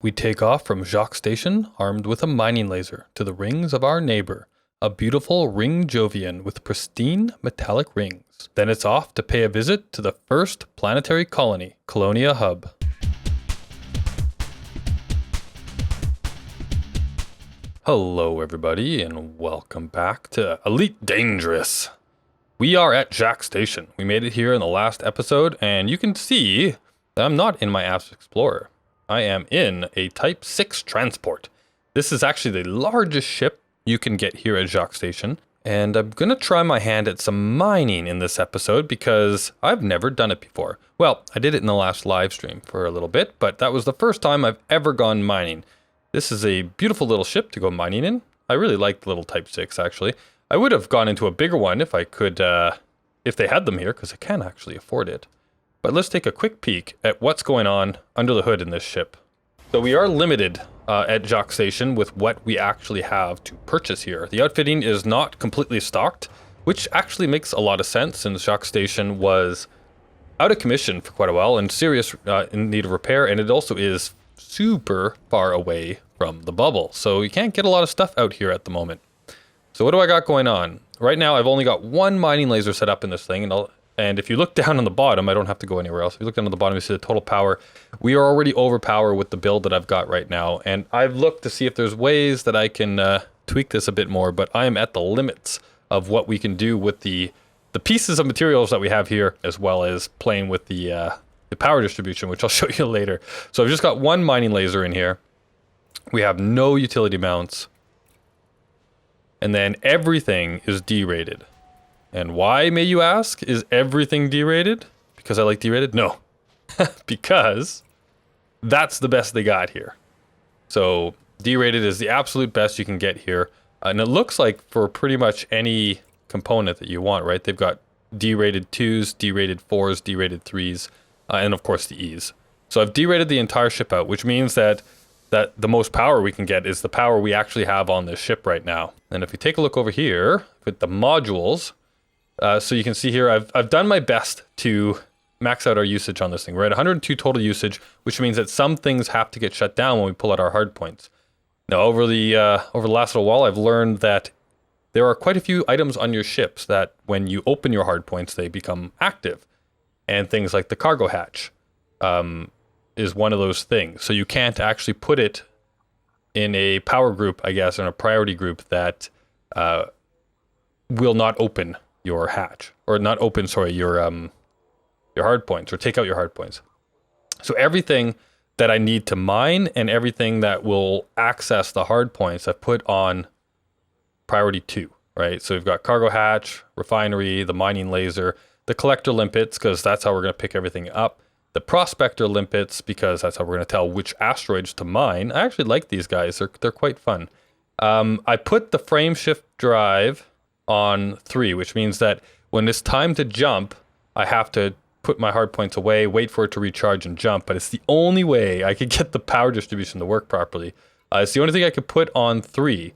We take off from Jaques Station armed with a mining laser to the rings of our neighbor, a beautiful ring jovian with pristine metallic rings. Then it's off to pay a visit to the first planetary colony, Colonia Hub. Hello everybody and welcome back to Elite Dangerous. We are at Jaques Station. We made it here in the last episode and you can see that I'm not in my Apps Explorer. I am in a Type 6 transport. This is actually the largest ship you can get here at Jaques Station. And I'm going to try my hand at some mining in this episode because I've never done it before. Well, I did it in the last live stream for a little bit, but that was the first time I've ever gone mining. This is a beautiful little ship to go mining in. I really like the little Type 6 actually. I would have gone into a bigger one if I could, if they had them here, because I can actually afford it. But let's take a quick peek at what's going on under the hood in this ship. So we are limited at Jaques Station with what we actually have to purchase here. The outfitting is not completely stocked, which actually makes a lot of sense since Jaques Station was out of commission for quite a while and serious in need of repair, and it also is super far away from the bubble. So you can't get a lot of stuff out here at the moment. So what do I got going on? Right now I've only got one mining laser set up in this thing, and if you look down on the bottom, I don't have to go anywhere else. If you look down on the bottom, you see the total power. We are already overpowered with the build that I've got right now. And I've looked to see if there's ways that I can tweak this a bit more, but I am at the limits of what we can do with the pieces of materials that we have here, as well as playing with the power distribution, which I'll show you later. So I've just got one mining laser in here. We have no utility mounts. And then everything is derated. And why, may you ask, is everything derated? Because I like derated? No. Because that's the best they got here. So derated is the absolute best you can get here. And it looks like for pretty much any component that you want, right? They've got derated 2s, derated 4s, derated 3s, and of course the E's. So I've derated the entire ship out, which means that the most power we can get is the power we actually have on this ship right now. And if you take a look over here with the modules, so you can see here, I've done my best to max out our usage on this thing. We're at 102 total usage, which means that some things have to get shut down when we pull out our hard points. Now, over the last little while, I've learned that there are quite a few items on your ships that when you open your hard points, they become active. And things like the cargo hatch is one of those things. So you can't actually put it in a power group, I guess, or in a priority group that will not open your hatch, or not open, sorry, your hard points, or take out your hard points. So everything that I need to mine and everything that will access the hard points I've put on priority 2, right? So we've got cargo hatch, refinery, the mining laser, the collector limpets, because that's how we're going to pick everything up, the prospector limpets, because that's how we're going to tell which asteroids to mine. I actually like these guys. They're quite fun. I put the frame shift drive on 3, which means that when it's time to jump, I have to put my hard points away, wait for it to recharge and jump, but it's the only way I could get the power distribution to work properly. It's the only thing I could put on 3.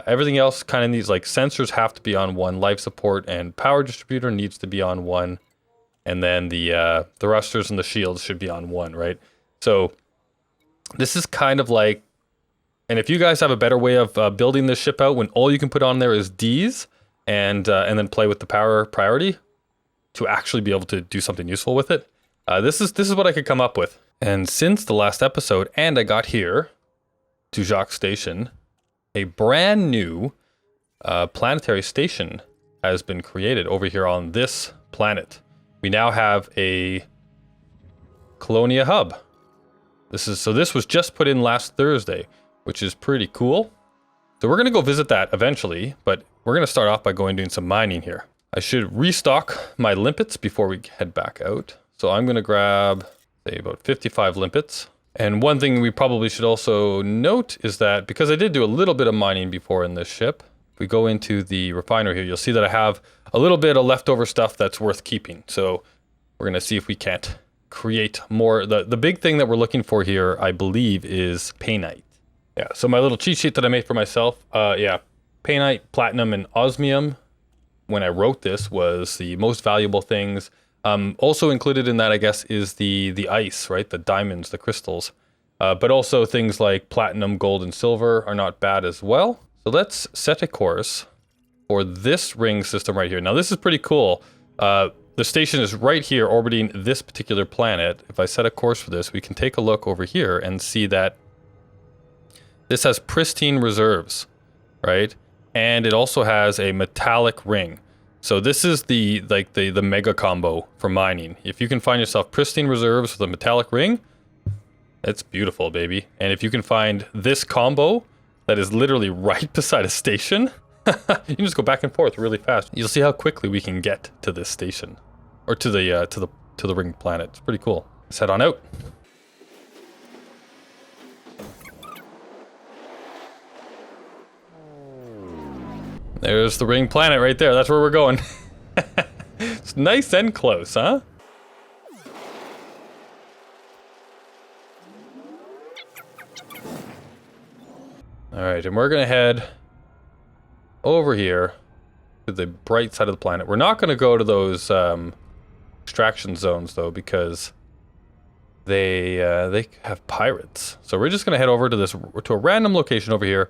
Everything else kind of needs, like, sensors have to be on 1, life support and power distributor needs to be on 1, and then the thrusters and the shields should be on 1, right? So this is kind of like, and if you guys have a better way of building this ship out when all you can put on there is D's, and then play with the power priority to actually be able to do something useful with it. This is what I could come up with. And since the last episode, and I got here to Jaques Station, a brand new planetary station has been created over here on this planet. We now have a Colonia Hub. This was just put in last Thursday, which is pretty cool. So we're going to go visit that eventually, but we're going to start off by doing some mining here. I should restock my limpets before we head back out. So I'm going to grab, say, about 55 limpets. And one thing we probably should also note is that because I did do a little bit of mining before in this ship, if we go into the refiner here, you'll see that I have a little bit of leftover stuff that's worth keeping. So we're going to see if we can't create more. The big thing that we're looking for here, I believe, is painite. Yeah, so my little cheat sheet that I made for myself, yeah, painite, platinum, and osmium, when I wrote this, was the most valuable things. Also included in that, I guess, is the ice, right? The diamonds, the crystals. But also things like platinum, gold, and silver are not bad as well. So let's set a course for this ring system right here. Now this is pretty cool. The station is right here orbiting this particular planet. If I set a course for this, we can take a look over here and see that this has pristine reserves, right? And it also has a metallic ring. So this is the mega combo for mining. If you can find yourself pristine reserves with a metallic ring, it's beautiful, baby. And if you can find this combo that is literally right beside a station, you can just go back and forth really fast. You'll see how quickly we can get to this station, or to the ring planet. It's pretty cool. Let's head on out. There's the ring planet right there. That's where we're going. It's nice and close, huh? All right, and we're gonna head over here to the bright side of the planet. We're not gonna go to those extraction zones though, because they have pirates. So we're just gonna head over to to a random location over here,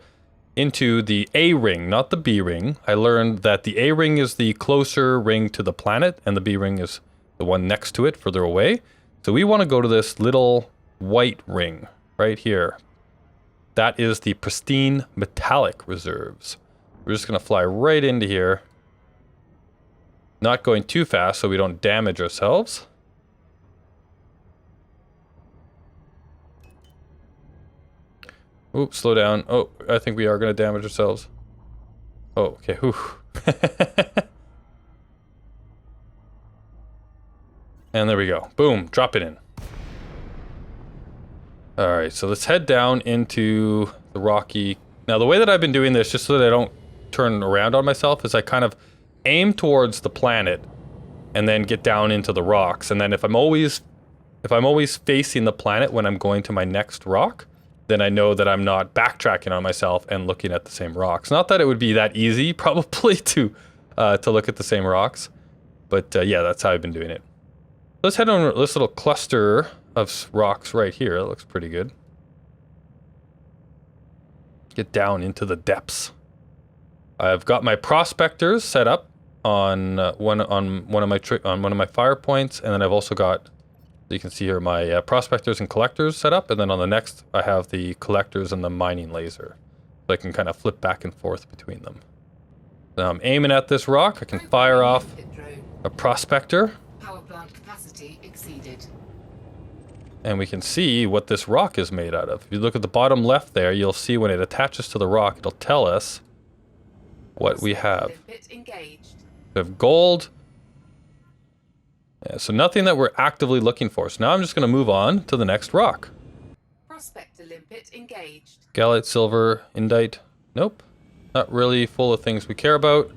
into the A ring, not the B ring. I learned that the A ring is the closer ring to the planet, and the B ring is the one next to it, further away. So we want to go to this little white ring right here. That is the pristine metallic reserves. We're just going to fly right into here. Not going too fast so we don't damage ourselves. Oops, slow down. Oh, I think we are going to damage ourselves. Oh, okay. Whew. And there we go. Boom, drop it in. Alright, so let's head down into the rocky... Now, the way that I've been doing this, just so that I don't turn around on myself, is I kind of aim towards the planet and then get down into the rocks. And then if I'm always facing the planet when I'm going to my next rock, then I know that I'm not backtracking on myself and looking at the same rocks. Not that it would be that easy, probably, to look at the same rocks. But yeah, that's how I've been doing it. Let's head on this little cluster of rocks right here. That looks pretty good. Get down into the depths. I've got my prospectors set up on one of my fire points, and then I've also got, you can see here, my prospectors and collectors set up, and then on the next I have the collectors and the mining laser, so I can kind of flip back and forth between them. Now I'm aiming at this rock. I can fire off a prospector. Power plant capacity exceeded. And we can see what this rock is made out of. If you look at the bottom left there, you'll see when it attaches to the rock, it'll tell us what we have. We have gold. Yeah, so nothing that we're actively looking for. So now I'm just going to move on to the next rock. Prospector limpet engaged. Gallite, silver, indite. Nope. Not really full of things we care about.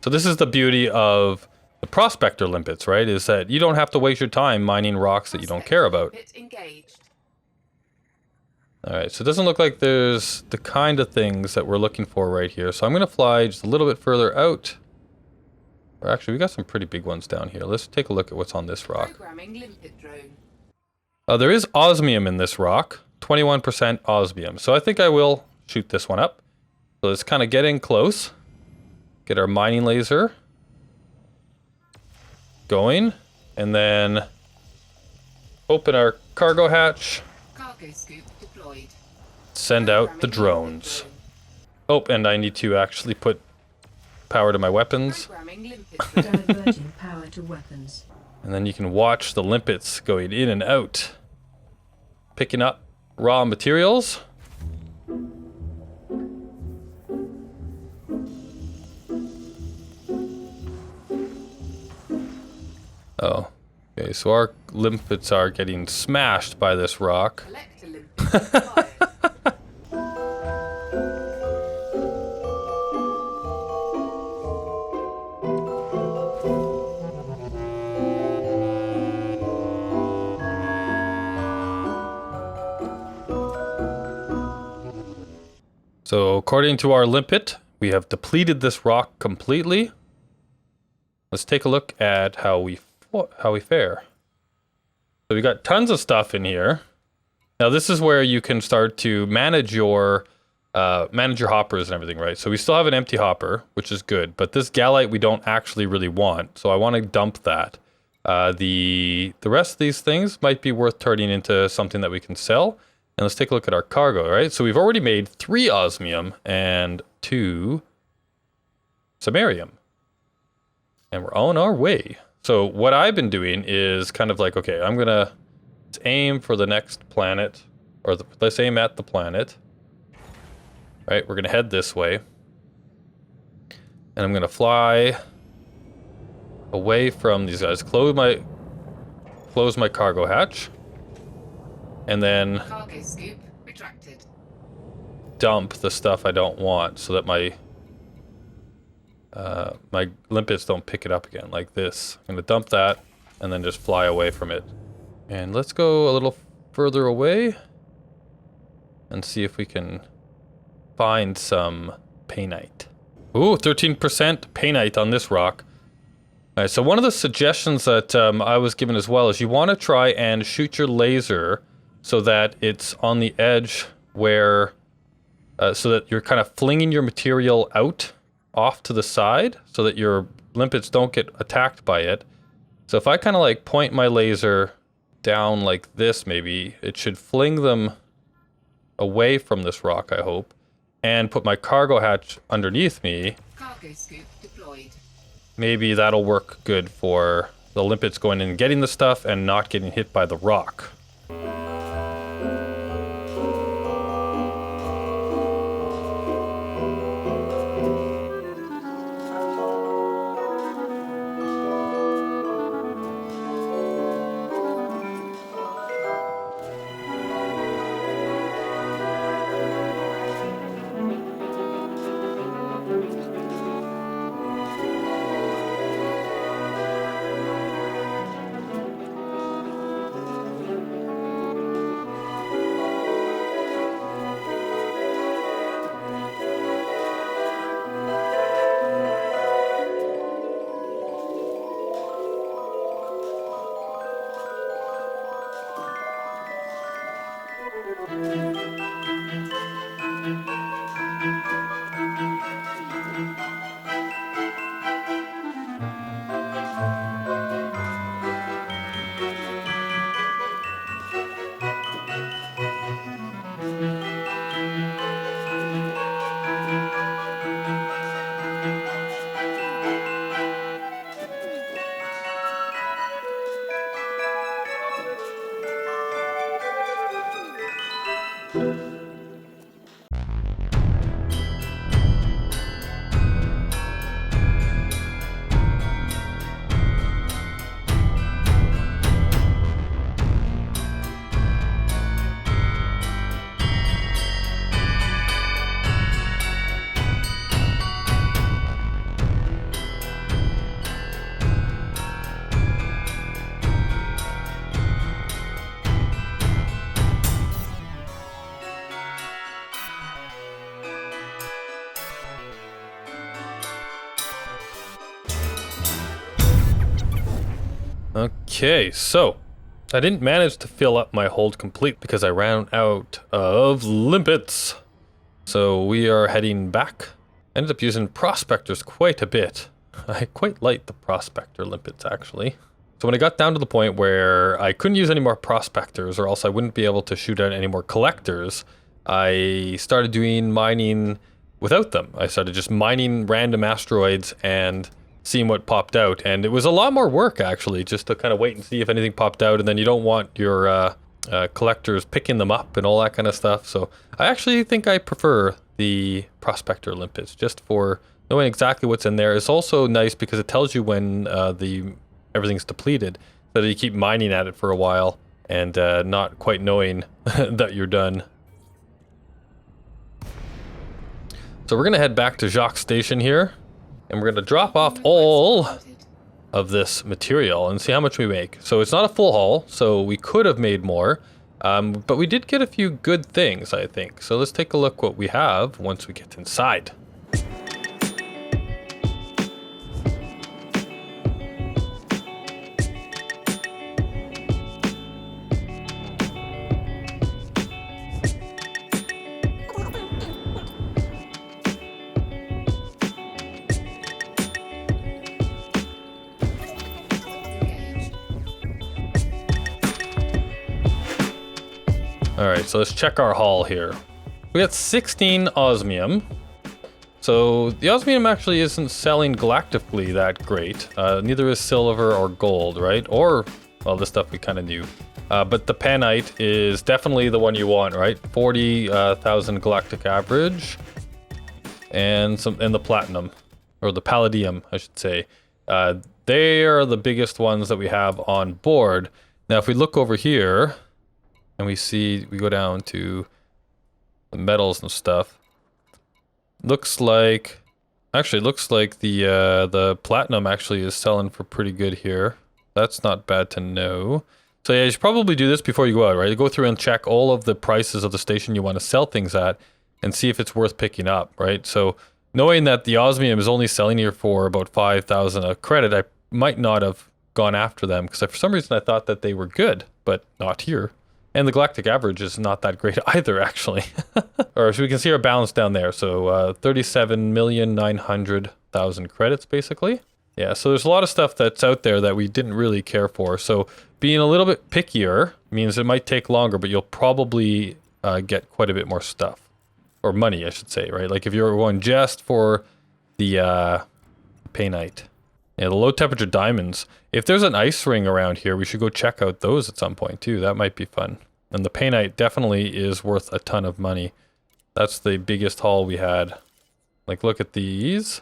So this is the beauty of the prospector limpets, right? Is that you don't have to waste your time mining rocks that you don't care about. Alright, so it doesn't look like there's the kind of things that we're looking for right here. So I'm going to fly just a little bit further out. Or actually, we got some pretty big ones down here. Let's take a look at what's on this rock. There is osmium in this rock. 21% osmium. So I think I will shoot this one up. So let's kind of get in close. Get our mining laser going, and then open our cargo hatch. Cargo scoop deployed. Send out the drones. Oh, and I need to actually put power to my weapons. Diverging power to weapons. And then you can watch the limpets going in and out, picking up raw materials. Oh, okay, so our limpets are getting smashed by this rock. So according to our limpet, we have depleted this rock completely. Let's take a look at how we fare. So we got tons of stuff in here. Now this is where you can start to manage your hoppers and everything, right? So we still have an empty hopper, which is good, but this gallite we don't actually really want, so I want to dump that. The rest of these things might be worth turning into something that we can sell. And let's take a look at our cargo, right? So we've already made 3 osmium and 2 samarium. And we're on our way. So what I've been doing is kind of like, okay, I'm gonna aim for the next planet, or let's aim at the planet. Right, we're gonna head this way. And I'm gonna fly away from these guys. Close my cargo hatch. And then Cargo scoop retracted. dump the stuff I don't want so that my my limpets don't pick it up again, like this. I'm gonna dump that and then just fly away from it. And let's go a little further away and see if we can find some painite. Ooh, 13% painite on this rock. All right, so one of the suggestions that I was given as well is you want to try and shoot your laser so that it's on the edge where, so that you're kind of flinging your material out off to the side so that your limpets don't get attacked by it. So if I kind of like point my laser down like this, maybe it should fling them away from this rock, I hope, and put my cargo hatch underneath me. Cargo scoop deployed. Maybe that'll work good for the limpets going in and getting the stuff and not getting hit by the rock. Okay, so I didn't manage to fill up my hold complete because I ran out of limpets. So we are heading back. Ended up using prospectors quite a bit. I quite like the prospector limpets actually. So when I got down to the point where I couldn't use any more prospectors or else I wouldn't be able to shoot out any more collectors, I started doing mining without them. I started just mining random asteroids and seeing what popped out, and it was a lot more work actually, just to kind of wait and see if anything popped out, and then you don't want your collectors picking them up and all that kind of stuff. So I actually think I prefer the prospector limpets just for knowing exactly what's in there. It's also nice because it tells you when everything's depleted, so that you keep mining at it for a while and not quite knowing that you're done. So we're gonna head back to Jaques Station here, and we're gonna drop off all of this material and see how much we make. So it's not a full haul, so we could have made more, but we did get a few good things, I think. So let's take a look what we have once we get inside. Alright, so let's check our haul here. We got 16 osmium. So the osmium actually isn't selling galactically that great. Neither is silver or gold, right? Or, well, this stuff we kind of knew. But the panite is definitely the one you want, right? 40,000 galactic average. And the platinum, or the palladium, I should say. They are the biggest ones that we have on board. Now, if we look over here, and we go down to the metals and stuff. Looks like the platinum actually is selling for pretty good here. That's not bad to know. So yeah, you should probably do this before you go out, right? You go through and check all of the prices of the station you want to sell things at and see if it's worth picking up, right? So knowing that the osmium is only selling here for about 5,000 a credit, I might not have gone after them because for some reason I thought that they were good, but not here. And the galactic average is not that great either, actually. Or so we can see our balance down there. So 37,900,000 credits, basically. Yeah, so there's a lot of stuff that's out there that we didn't really care for. So being a little bit pickier means it might take longer, but you'll probably get quite a bit more stuff. Or money, I should say, right? Like if you're going just for the painite. Yeah, the low temperature diamonds. If there's an ice ring around here, we should go check out those at some point too. That might be fun. And the painite definitely is worth a ton of money. That's the biggest haul we had. Like, look at these.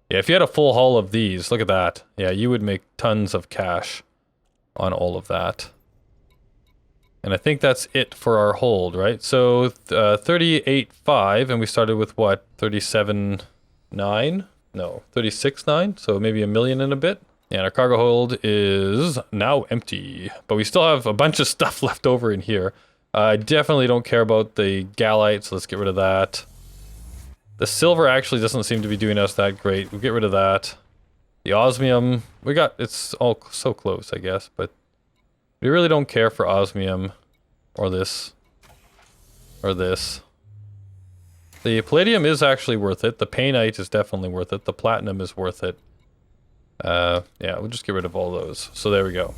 Yeah, if you had a full haul of these, look at that. Yeah, you would make tons of cash on all of that. And I think that's it for our hold, right? So 38.5, and we started with what? 37.9? No, 36.9, so maybe 1 million and a bit. Yeah, and our cargo hold is now empty, but we still have a bunch of stuff left over in here. I definitely don't care about the gallite, so let's get rid of that. The silver actually doesn't seem to be doing us that great. We'll get rid of that. The osmium, it's all so close, I guess, but we really don't care for osmium or this or this. The palladium is actually worth it. The painite is definitely worth it. The platinum is worth it. Yeah, we'll just get rid of all those. So there we go.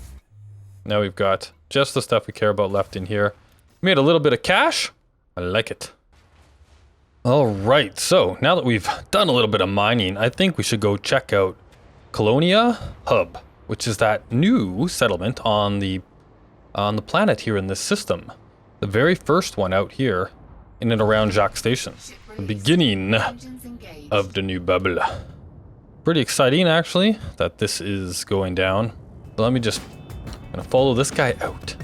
Now we've got just the stuff we care about left in here. We made a little bit of cash. I like it. Alright, so now that we've done a little bit of mining, I think we should go check out Colonia Hub, which is that new settlement on the planet here in this system. The very first one out here in and around Jaques Station. The beginning of the new bubble. Pretty exciting, actually, that this is going down. So let me just gonna follow this guy out.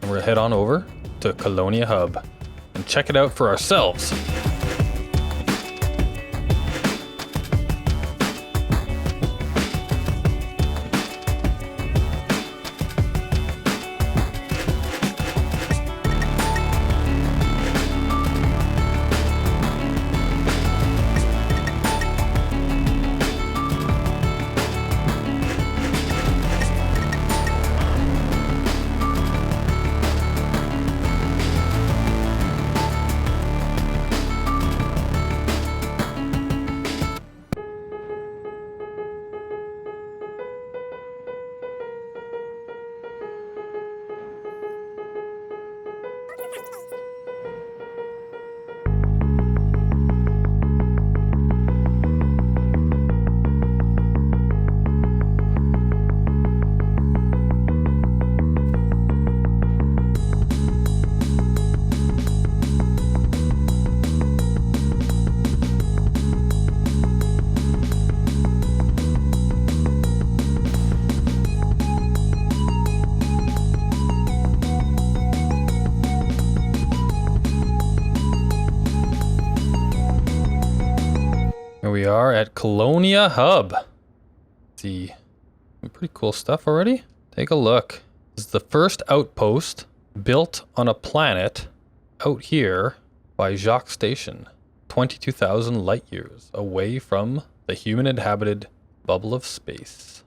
And we're gonna head on over to Colonia Hub and check it out for ourselves. Here we are at Colonia Hub. Let's see, some pretty cool stuff already. Take a look. This is the first outpost built on a planet out here by Jaques Station. 22,000 light years away from the human inhabited bubble of space.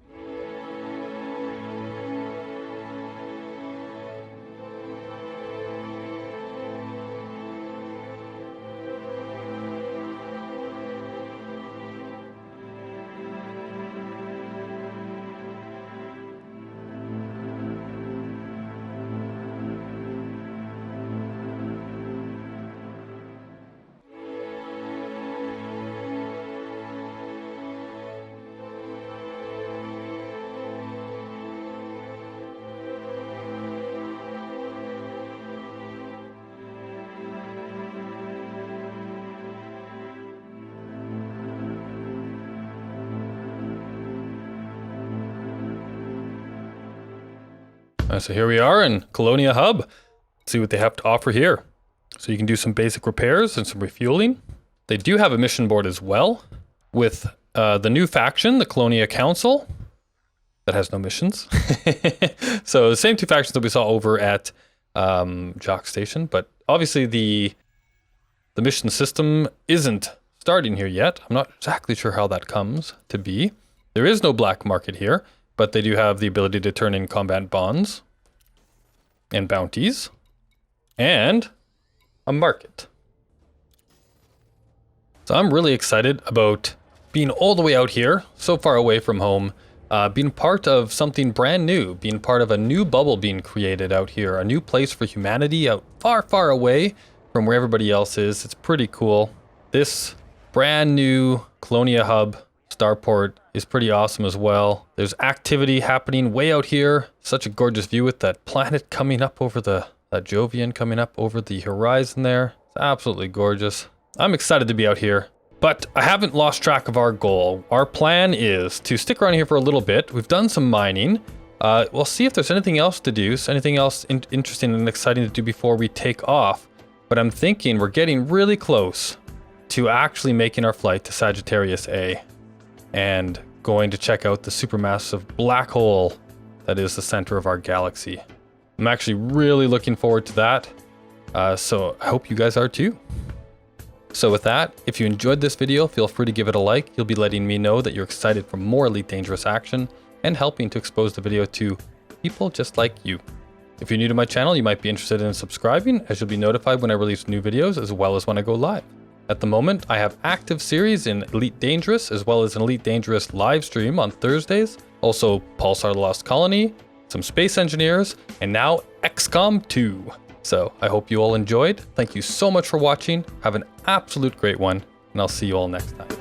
So here we are in Colonia Hub. Let's see what they have to offer here. So you can do some basic repairs and some refueling. They do have a mission board as well with the new faction, the Colonia Council, that has no missions. So the same two factions that we saw over at Jaques Station, but obviously the mission system isn't starting here yet. I'm not exactly sure how that comes to be. There is no black market here, but they do have the ability to turn in combat bonds and bounties and a market. So I'm really excited about being all the way out here, so far away from home, being part of something brand new, being part of a new bubble being created out here, a new place for humanity out far, far away from where everybody else is. It's pretty cool. This brand new Colonia Hub starport is pretty awesome as well. There's activity happening way out here. Such a gorgeous view with that planet coming up over that jovian coming up over the horizon there. It's absolutely gorgeous. I'm excited to be out here, but I haven't lost track of our goal. Our plan is to stick around here for a little bit. We've done some mining. We'll see if there's anything else to do, anything else interesting and exciting to do before we take off. But I'm thinking we're getting really close to actually making our flight to Sagittarius A and going to check out the supermassive black hole that is the center of our galaxy. I'm actually really looking forward to that. So I hope you guys are too. So with that, if you enjoyed this video, feel free to give it a like. You'll be letting me know that you're excited for more Elite Dangerous action and helping to expose the video to people just like you. If you're new to my channel, you might be interested in subscribing, as you'll be notified when I release new videos as well as when I go live. At the moment, I have active series in Elite Dangerous as well as an Elite Dangerous live stream on Thursdays. Also Pulsar the Lost Colony, some Space Engineers, and now XCOM 2. So I hope you all enjoyed. Thank you so much for watching. Have an absolute great one, and I'll see you all next time.